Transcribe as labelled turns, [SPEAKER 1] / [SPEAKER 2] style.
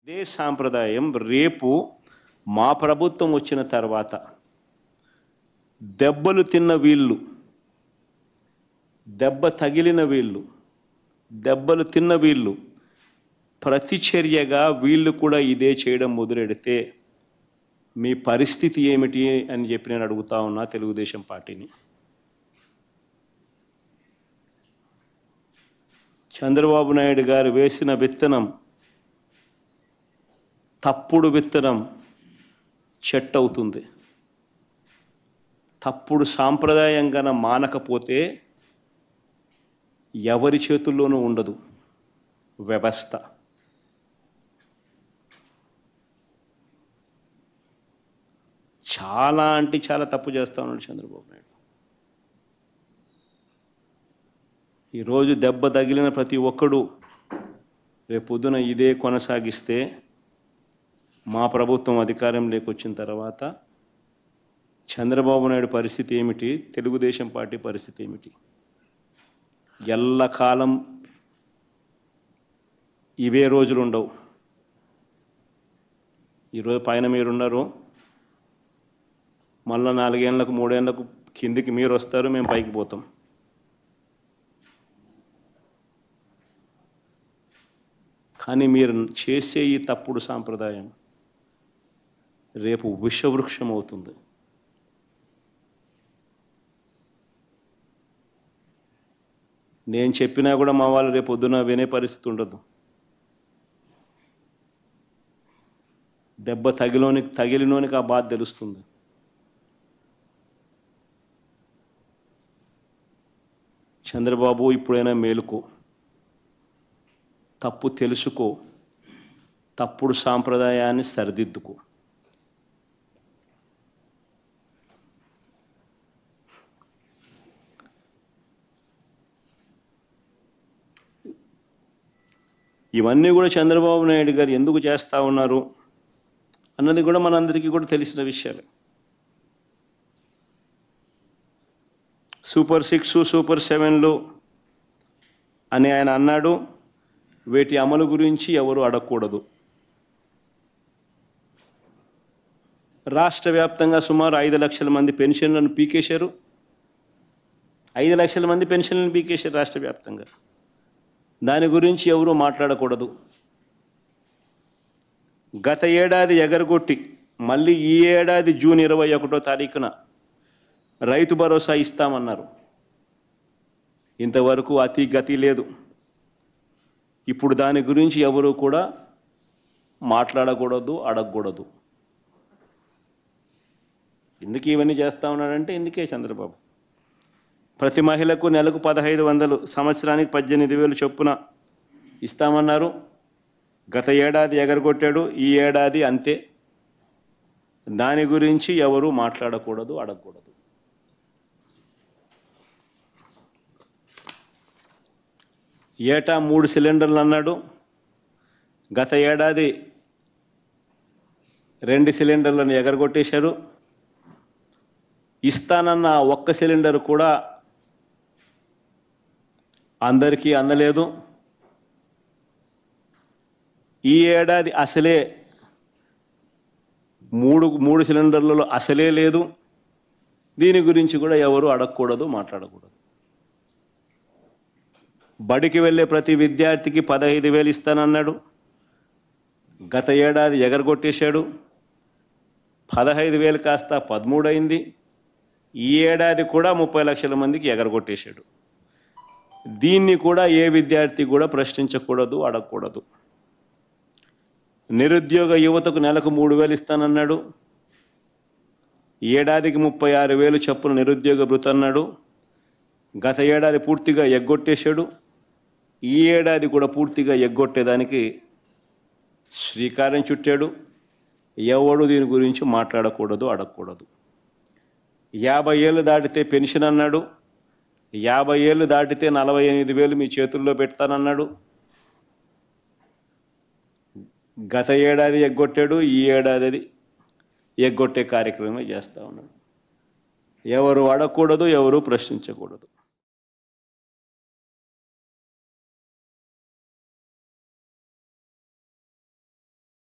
[SPEAKER 1] ఇదే సాంప్రదాయం రేపు మా ప్రభుత్వం వచ్చిన తర్వాత దెబ్బలు తిన్న వీళ్ళు, దెబ్బ తగిలిన వీళ్ళు, దెబ్బలు తిన్న వీళ్ళు ప్రతిచర్యగా వీళ్ళు కూడా ఇదే చేయడం మొదలెడితే మీ పరిస్థితి ఏమిటి అని చెప్పి నేను అడుగుతా ఉన్నా తెలుగుదేశం పార్టీని. చంద్రబాబు నాయుడు గారు వేసిన విత్తనం, తప్పుడు విత్తనం చెట్టు అవుతుంది. తప్పుడు సాంప్రదాయంగా మానకపోతే ఎవరి చేతుల్లోనూ ఉండదు వ్యవస్థ. చాలా అంటే చాలా తప్పు చేస్తూ ఉన్నాడు చంద్రబాబు నాయుడు. ఈరోజు దెబ్బ తగిలిన ప్రతి ఒక్కడు రేపు పొద్దున ఇదే కొనసాగిస్తే మా ప్రభుత్వం అధికారంలోకి వచ్చిన తర్వాత చంద్రబాబు నాయుడు పరిస్థితి ఏమిటి, తెలుగుదేశం పార్టీ పరిస్థితి ఏమిటి? ఎల్లకాలం ఇవే రోజులు ఉండవు. ఈరోజు పైన మీరున్నారు, మళ్ళీ 4 ఏళ్ళకు 3 ఏళ్ళకు కిందికి మీరు వస్తారు, మేము పైకి పోతాం. కానీ మీరు చేసే ఈ తప్పుడు సాంప్రదాయం రేపు విషవృక్షం అవుతుంది. నేను చెప్పినా కూడా మా వాళ్ళు రేపు పొద్దున వినే పరిస్థితి ఉండదు. దెబ్బ తగిలినోనికి ఆ బాధ తెలుస్తుంది. చంద్రబాబు ఇప్పుడైనా మేలుకో, తప్పు తెలుసుకో, తప్పుడు సాంప్రదాయాన్ని సరిదిద్దుకో. ఇవన్నీ కూడా చంద్రబాబు నాయుడు గారు ఎందుకు చేస్తూ ఉన్నారు అన్నది కూడా మనందరికీ కూడా తెలిసిన విషయాలే. సూపర్ 6, సూపర్ 7లు అని ఆయన అన్నాడు. వీటి అమలు గురించి ఎవరు అడగకూడదు. రాష్ట్ర వ్యాప్తంగా సుమారు 5 లక్షల మంది పెన్షన్లను పీకేశారు. 5 లక్షల మంది పెన్షన్లను పీకేశారు రాష్ట్ర వ్యాప్తంగా. దాని గురించి ఎవరు మాట్లాడకూడదు. గత ఏడాది ఎగరగొట్టి మళ్ళీ ఈ ఏడాది జూన్ 21వ తారీఖున రైతు భరోసా ఇస్తామన్నారు. ఇంతవరకు అతి గతి లేదు. ఇప్పుడు దాని గురించి ఎవరు కూడా మాట్లాడకూడదు, అడగకూడదు. ఎందుకు ఇవన్నీ చేస్తూ ఉన్నాడంటే ఇందుకే చంద్రబాబు. ప్రతి మహిళకు నెలకు 1500, సంవత్సరానికి 18,000 చొప్పున ఇస్తామన్నారు. గత ఏడాది ఎగరగొట్టాడు, ఈ ఏడాది అంతే. దాని గురించి ఎవరు మాట్లాడకూడదు, అడగకూడదు. ఏటా 3 సిలిండర్లు అన్నాడు. గత ఏడాది 2 సిలిండర్లను ఎగరగొట్టేశారు. ఇస్తానన్న ఒక్క సిలిండర్ కూడా అందరికీ అందలేదు. ఈ ఏడాది అసలే 3 సిలిండర్లలో అసలే లేదు. దీని గురించి కూడా ఎవరు అడగకూడదు, మాట్లాడకూడదు. బడికి వెళ్ళే ప్రతి విద్యార్థికి 15,000 ఇస్తానన్నాడు. గత ఏడాది ఎగరగొట్టేశాడు. 15,000 కాస్త 13 అయింది. ఈ ఏడాది కూడా 30 లక్షల మందికి ఎగరగొట్టేశాడు. దీన్ని కూడా ఏ విద్యార్థి కూడా ప్రశ్నించకూడదు, అడగకూడదు. నిరుద్యోగ యువతకు నెలకు 3,000 ఇస్తానన్నాడు. ఏడాదికి 36,000 చొప్పున నిరుద్యోగ భృతి అన్నాడు. గత ఏడాది పూర్తిగా ఎగ్గొట్టేశాడు. ఈ ఏడాది కూడా పూర్తిగా ఎగ్గొట్టేదానికి శ్రీకారం చుట్టాడు. ఎవడు దీని గురించి మాట్లాడకూడదు, అడగకూడదు. 50 ఏళ్ళు దాటితే పెన్షన్ అన్నాడు. 50 ఏళ్ళు దాటితే 48,000 మీ చేతుల్లో పెడతానన్నాడు. గత ఏడాది ఎగ్గొట్టాడు, ఈ ఏడాది ఎగ్గొట్టే కార్యక్రమమే చేస్తూ ఉన్నాడు. ఎవరు అడగకూడదు, ఎవరు ప్రశ్నించకూడదు.